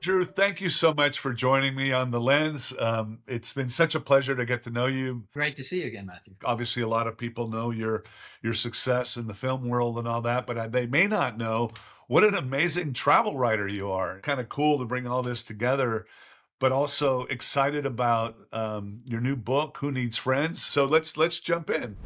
Drew, thank you so much for joining me on The Lens. It's been such a pleasure to get to know you. Great to see you again, Matthew. Obviously, a lot of people know your success in the film world and all that, but they may not know what an amazing travel writer you are. Kind of cool to bring all this together, but also excited about your new book, Who Needs Friends? So let's jump in.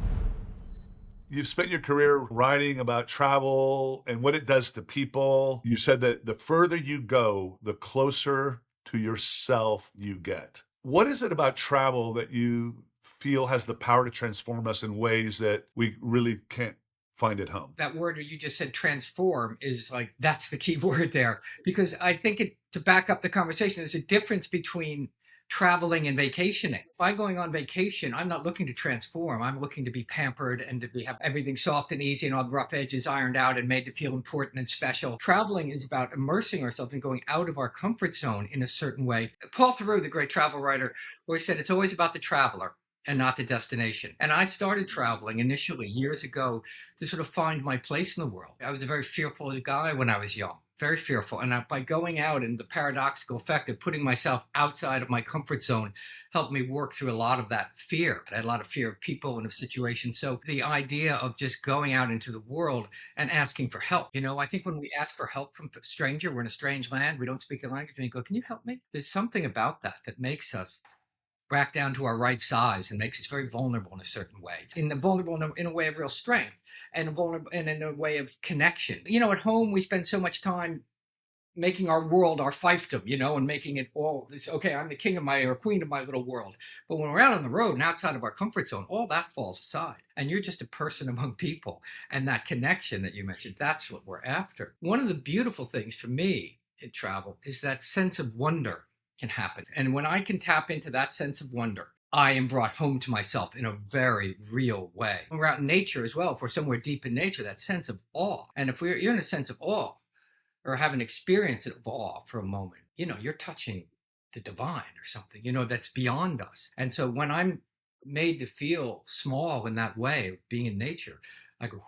You've spent your career writing about travel and what it does to people. You said that the further you go, the closer to yourself you get. What is it about travel that you feel has the power to transform us in ways that we really can't find at home? That word you just said, transform, is like, that's the key word there. Because I think to back up the conversation, there's a difference between traveling and vacationing. If I'm going on vacation, I'm not looking to transform. I'm looking to be pampered and have everything soft and easy and all the rough edges ironed out and made to feel important and special. Traveling is about immersing ourselves and going out of our comfort zone in a certain way. Paul Theroux, the great travel writer, always said it's always about the traveler and not the destination. And I started traveling initially years ago to sort of find my place in the world. I was a very fearful guy when I was young, very fearful. And by going out, and the paradoxical effect of putting myself outside of my comfort zone helped me work through a lot of that fear. I had a lot of fear of people and of situations. So the idea of just going out into the world and asking for help, I think when we ask for help from a stranger, we're in a strange land, we don't speak the language, and you go, can you help me? There's something about that makes us back down to our right size and makes us very vulnerable in a certain way. Vulnerable in a way of real strength, and vulnerable and in a way of connection. At home we spend so much time making our world our fiefdom, and making it all this, okay, I'm the king of my or queen of my little world. But when we're out on the road and outside of our comfort zone, all that falls aside. And you're just a person among people. And that connection that you mentioned, that's what we're after. One of the beautiful things for me in travel is that sense of wonder can happen. And when I can tap into that sense of wonder, I am brought home to myself in a very real way. When we're out in nature as well, if we're somewhere deep in nature, that sense of awe. And if you're in a sense of awe or have an experience of awe for a moment, you're touching the divine or something, that's beyond us. And so when I'm made to feel small in that way, being in nature, I go,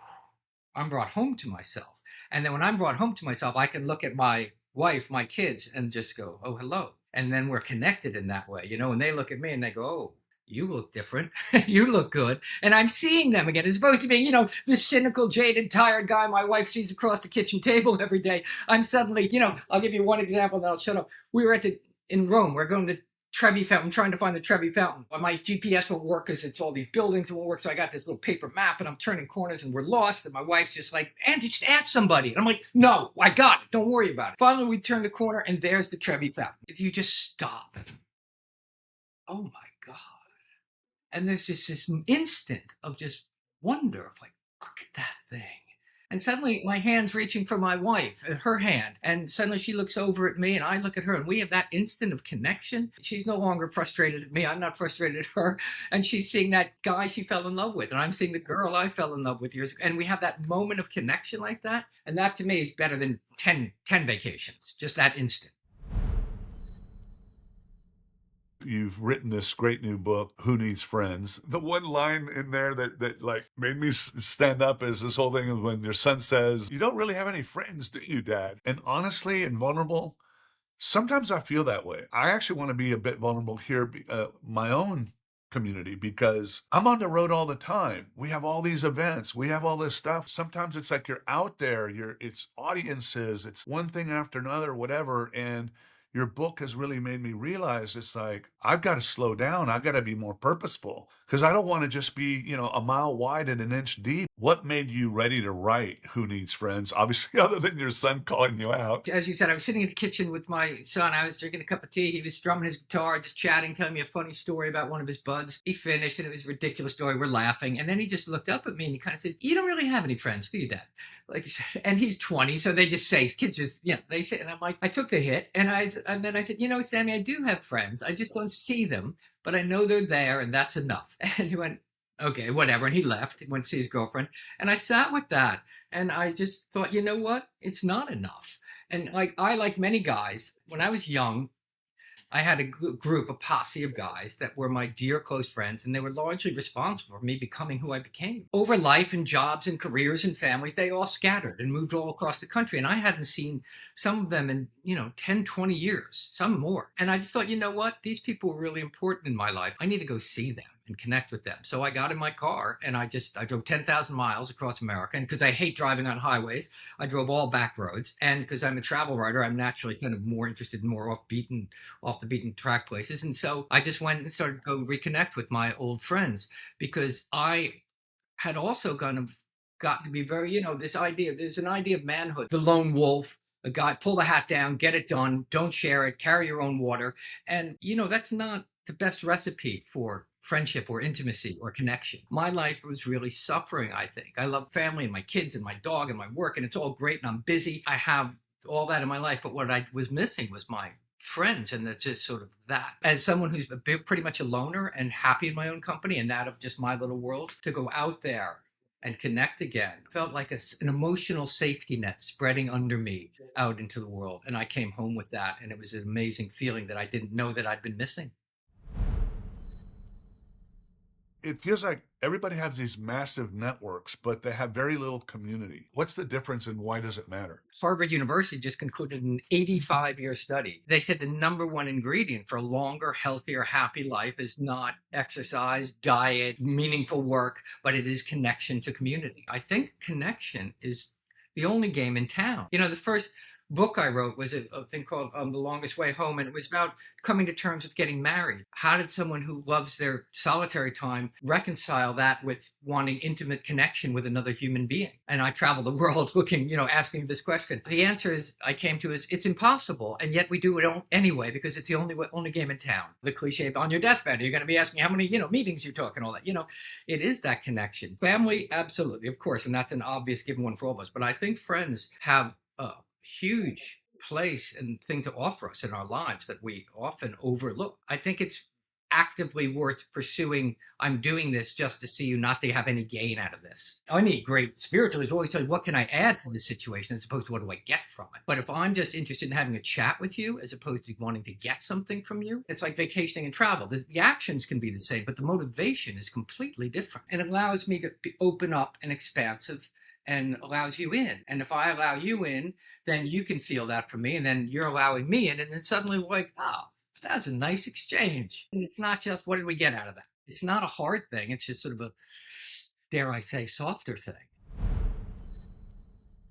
I'm brought home to myself. And then when I'm brought home to myself, I can look at my wife, my kids, and just go, oh, hello. And then we're connected in that way, and they look at me and they go, oh, you look different. You look good. And I'm seeing them again, as opposed to being, this cynical, jaded, tired guy my wife sees across the kitchen table every day. I'm suddenly, I'll give you one example and then I'll shut up. We were in Rome. We're going to Trevi Fountain. I'm trying to find the Trevi Fountain. My GPS won't work because it's all these buildings that won't work. So I got this little paper map and I'm turning corners and we're lost. And my wife's just like, Andy, just ask somebody. And I'm like, no, I got it. Don't worry about it. Finally, we turn the corner and there's the Trevi Fountain. You just stop. Oh my God. And there's just this instant of just wonder of like, look at that thing. And suddenly my hand's reaching for my wife, her hand. And suddenly she looks over at me and I look at her and we have that instant of connection. She's no longer frustrated at me. I'm not frustrated at her. And she's seeing that guy she fell in love with. And I'm seeing the girl I fell in love with years ago. And we have that moment of connection like that. And that to me is better than 10 vacations, just that instant. You've written this great new book, Who Needs Friends? The one line in there that like made me stand up is this whole thing of when your son says, you don't really have any friends, do you, Dad? And honestly and vulnerable, sometimes I feel that way. I actually want to be a bit vulnerable here, my own community, because I'm on the road all the time. We have all these events, we have all this stuff. Sometimes it's like you're out there, it's audiences, it's one thing after another, whatever. And your book has really made me realize it's like, I've got to slow down. I've got to be more purposeful because I don't want to just be, a mile wide and an inch deep. What made you ready to write Who Needs Friends? Obviously, other than your son calling you out. As you said, I was sitting in the kitchen with my son. I was drinking a cup of tea. He was strumming his guitar, just chatting, telling me a funny story about one of his buds. He finished and it was a ridiculous story. We're laughing. And then he just looked up at me and he kind of said, you don't really have any friends, do you, Dad? Like he said, and he's 20, so they just say, kids just, they say, and I'm like, I took the hit. And then I said, Sammy, I do have friends. I just don't see them, but I know they're there and that's enough. And he went, okay, whatever. And he left, went to see his girlfriend. And I sat with that and I just thought, you know what? It's not enough. And like many guys, when I was young, I had a group, a posse of guys that were my dear close friends, and they were largely responsible for me becoming who I became. Over life and jobs and careers and families, they all scattered and moved all across the country. And I hadn't seen some of them in, 10, 20 years, some more. And I just thought, you know what? These people were really important in my life. I need to go see them and connect with them. So I got in my car and I drove 10,000 miles across America. And because I hate driving on highways, I drove all back roads. And because I'm a travel writer, I'm naturally kind of more interested in more off the beaten track places. And so I just went and started to go reconnect with my old friends, because I had also kind of got to be very, there's an idea of manhood, the lone wolf, a guy, pull the hat down, get it done, don't share it, carry your own water. And, that's not the best recipe for friendship or intimacy or connection. My life was really suffering, I think. I love family and my kids and my dog and my work, and it's all great and I'm busy. I have all that in my life, but what I was missing was my friends, and that's just sort of that. As someone who's pretty much a loner and happy in my own company and that of just my little world, to go out there and connect again felt like an emotional safety net spreading under me out into the world. And I came home with that, and it was an amazing feeling that I didn't know that I'd been missing. It feels like everybody has these massive networks, but they have very little community. What's the difference and why does it matter? Harvard University just concluded an 85-year study. They said the number one ingredient for a longer, healthier, happy life is not exercise, diet, meaningful work, but it is connection to community. I think connection is the only game in town. The first book I wrote was a thing called The Longest Way Home, and it was about coming to terms with getting married. How did someone who loves their solitary time reconcile that with wanting intimate connection with another human being? And I traveled the world looking, asking this question. The answer I came to is it's impossible, and yet we do it anyway because it's the only game in town. The cliche of on your deathbed, you're going to be asking how many meetings you took and all that. It is that connection. Family, absolutely, of course, and that's an obvious given one for all of us. But I think friends have huge place and thing to offer us in our lives that we often overlook. I think it's actively worth pursuing. I'm doing this just to see you, not to have any gain out of this. Any great spiritualist always tell you, what can I add to this situation as opposed to what do I get from it? But if I'm just interested in having a chat with you as opposed to wanting to get something from you, it's like vacationing and travel. The actions can be the same, but the motivation is completely different. And it allows me to open up and expansive and allows you in. And if I allow you in, then you can feel that from me, and then you're allowing me in, and then suddenly we're like, oh, that's a nice exchange. And it's not just what did we get out of that? It's not a hard thing. It's just sort of a, dare I say, softer thing.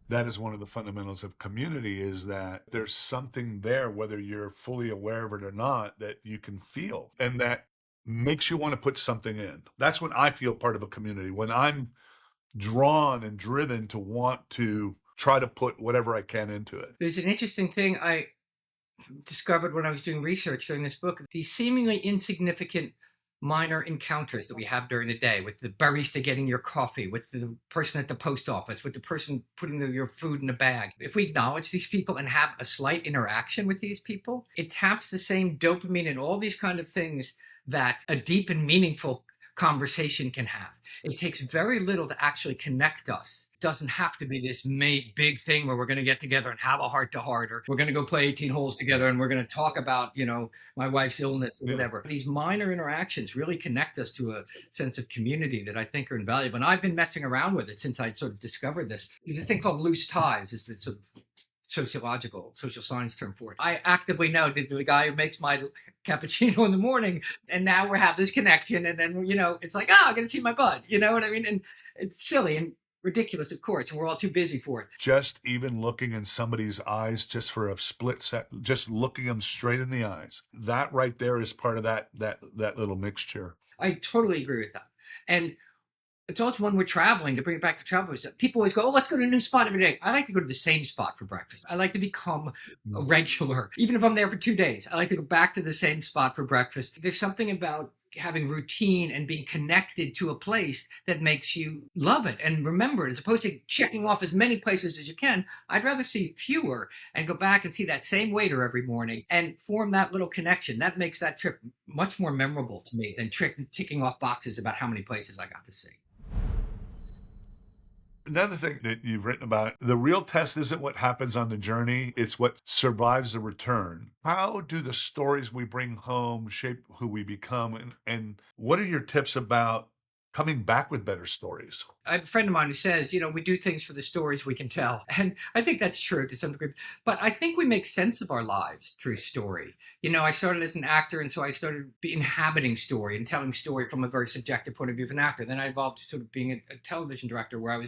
That is one of the fundamentals of community, is that there's something there, whether you're fully aware of it or not, that you can feel and that makes you want to put something in. That's when I feel part of a community, when I'm drawn and driven to want to try to put whatever I can into it. There's an interesting thing I discovered when I was doing research during this book. These seemingly insignificant minor encounters that we have during the day, with the barista getting your coffee, with the person at the post office, with the person putting your food in a bag. If we acknowledge these people and have a slight interaction with these people, it taps the same dopamine and all these kind of things that a deep and meaningful conversation can have. It takes very little to actually connect us. It doesn't have to be this big thing where we're going to get together and have a heart-to-heart, or we're going to go play 18 holes together and we're going to talk about, my wife's illness or whatever. These minor interactions really connect us to a sense of community that I think are invaluable. And I've been messing around with it since I sort of discovered this. The thing called loose ties is it's a social science term for it. I actively know the guy who makes my cappuccino in the morning, and now we have this connection, and then it's like, oh, I'm gonna see my bud, you know what I mean? And it's silly and ridiculous, of course, and we're all too busy for it. Just even looking in somebody's eyes just for a split second, just looking them straight in the eyes, that right there is part of that little mixture. I totally agree with that. And it's also when we're traveling, to bring it back to travelers, people always go, oh, let's go to a new spot every day. I like to go to the same spot for breakfast. I like to become a regular. Even if I'm there for 2 days, I like to go back to the same spot for breakfast. There's something about having routine and being connected to a place that makes you love it and remember it, as opposed to checking off as many places as you can. I'd rather see fewer and go back and see that same waiter every morning and form that little connection. That makes that trip much more memorable to me than ticking off boxes about how many places I got to see. Another thing that you've written about, the real test isn't what happens on the journey, it's what survives the return. How do the stories we bring home shape who we become? And what are your tips about coming back with better stories? I have a friend of mine who says, we do things for the stories we can tell. And I think that's true to some degree. But I think we make sense of our lives through story. I started as an actor, and so I started inhabiting story and telling story from a very subjective point of view of an actor. Then I evolved to sort of being a television director where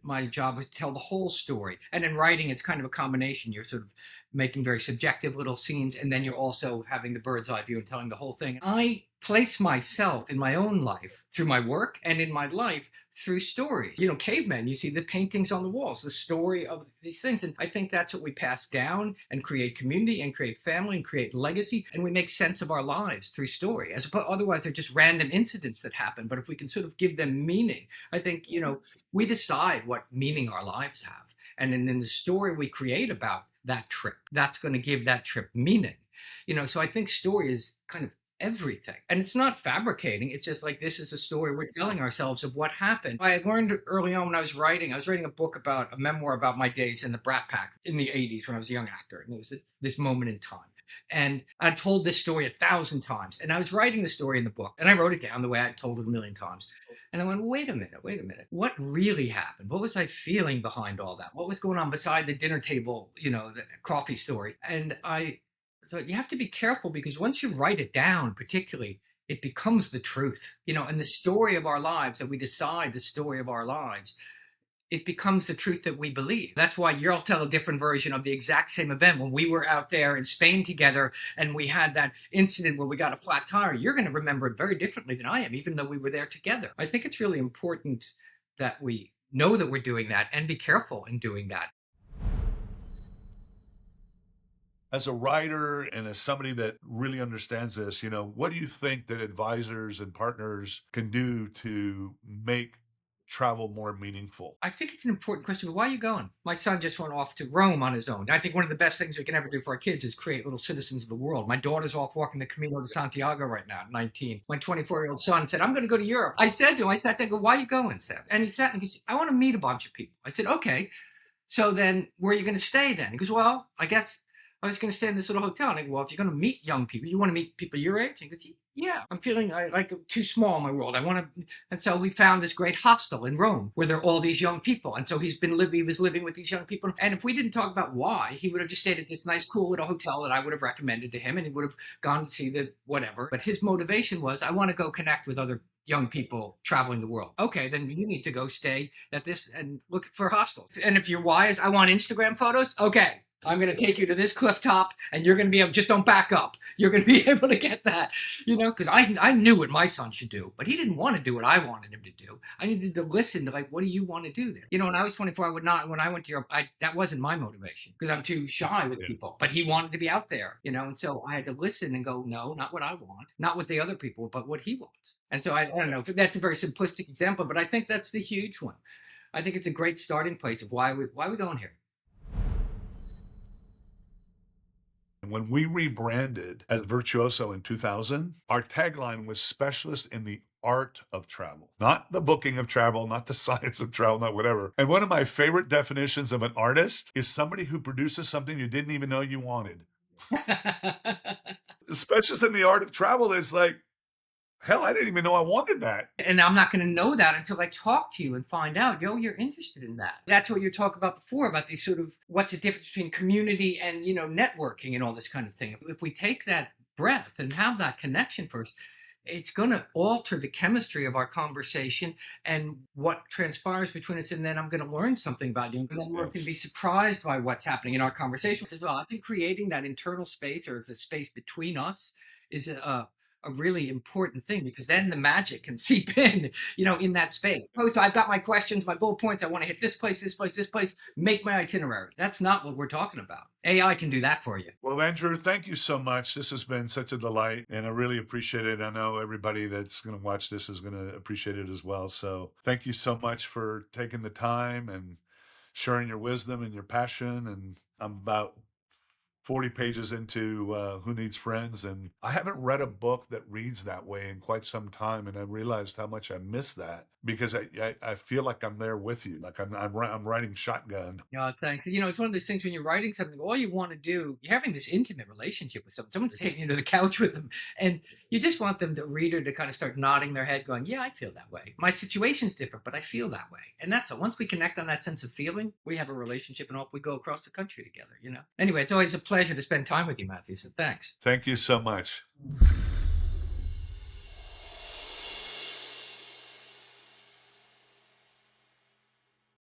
my job was to tell the whole story. And in writing, it's kind of a combination. You're sort of making very subjective little scenes, and then you're also having the bird's eye view and telling the whole thing. I place myself in my own life through my work and in my life through stories. Cavemen, you see the paintings on the walls, the story of these things. And I think that's what we pass down and create community and create family and create legacy. And we make sense of our lives through story. As opposed, otherwise, they're just random incidents that happen. But if we can sort of give them meaning, I think, we decide what meaning our lives have. And then in the story we create about that trip, that's going to give that trip meaning. So I think story is kind of everything. And it's not fabricating. It's just like, this is a story we're telling ourselves of what happened. I learned early on when I was writing a book about a memoir about my days in the Brat Pack in the 80s when I was a young actor. And it was this moment in time. And I told this story 1,000 times. And I was writing the story in the book. And I wrote it down the way I told it a million times. And I went, wait a minute. What really happened? What was I feeling behind all that? What was going on beside the dinner table, the coffee story? And so you have to be careful, because once you write it down, particularly, it becomes the truth, and the story of our lives that we decide the story of our lives, it becomes the truth that we believe. That's why you'll tell a different version of the exact same event. When we were out there in Spain together and we had that incident where we got a flat tire, you're going to remember it very differently than I am, even though we were there together. I think it's really important that we know that we're doing that and be careful in doing that. As a writer and as somebody that really understands this, what do you think that advisors and partners can do to make travel more meaningful? I think it's an important question. Why are you going? My son just went off to Rome on his own. I think one of the best things we can ever do for our kids is create little citizens of the world. My daughter's off walking the Camino de Santiago right now at 19. My 24-year-old son said, I'm going to go to Europe. I said to him, I sat there and go, why are you going, Sam? And he sat and he said, I want to meet a bunch of people. I said, okay. So then where are you going to stay then? He goes, well, I guess I was going to stay in this little hotel. And I go, well, if you're going to meet young people, you want to meet people your age? And he goes, yeah, I'm feeling like too small in my world. I want to. And so we found this great hostel in Rome where there are all these young people. And so he was living with these young people. And if we didn't talk about why, he would have just stayed at this nice, cool little hotel that I would have recommended to him. And he would have gone to see the whatever. But his motivation was, I want to go connect with other young people traveling the world. Okay, then you need to go stay at this and look for hostels. And if your why is, I want Instagram photos, okay, I'm going to take you to this cliff top and you're going to be able, just don't back up. You're going to be able to get that, because I knew what my son should do, but he didn't want to do what I wanted him to do. I needed to listen to, like, what do you want to do there? When I was 24, I would not, when I went to Europe, that wasn't my motivation because I'm too shy with people, but he wanted to be out there, and so I had to listen and go, no, not what I want, not what the other people, but what he wants. And so I don't know if that's a very simplistic example, but I think that's the huge one. I think it's a great starting place of why we going here. When we rebranded as Virtuoso in 2000, our tagline was specialist in the art of travel, not the booking of travel, not the science of travel, not whatever. And one of my favorite definitions of an artist is somebody who produces something you didn't even know you wanted. Specialist in the art of travel is like, hell, I didn't even know I wanted that. And I'm not going to know that until I talk to you and find out, you're interested in that. That's what you talked about before, about these sort of, what's the difference between community and, networking and all this kind of thing. If we take that breath and have that connection first, it's going to alter the chemistry of our conversation and what transpires between us. And then I'm going to learn something about you. And then we're going to be surprised by what's happening in our conversation as well. I think creating that internal space, or the space between us, is a really important thing, because then the magic can seep in that space. Opposed to, I've got my questions, my bullet points, I want to hit this place, this place, this place, make my itinerary. That's not what we're talking about. AI can do that for you. Well, Andrew, thank you so much. This has been such a delight, and I really appreciate it. I know everybody that's going to watch this is going to appreciate it as well. So thank you so much for taking the time and sharing your wisdom and your passion. And I'm about 40 pages into Who Needs Friends, and I haven't read a book that reads that way in quite some time. And I realized how much I miss that because I feel like I'm there with you, like I'm riding shotgun. Yeah, thanks. You know, it's one of those things when you're writing something, all you want to do, you're having this intimate relationship with someone. Someone's taking you to the couch with them, and you just want them, the reader, to kind of start nodding their head, going, "Yeah, I feel that way. My situation's different, but I feel that way." And that's all. Once we connect on that sense of feeling, we have a relationship, and off we go across the country together. You know. Anyway, it's always a pleasure to spend time with you, Matthew. So thanks. Thank you so much.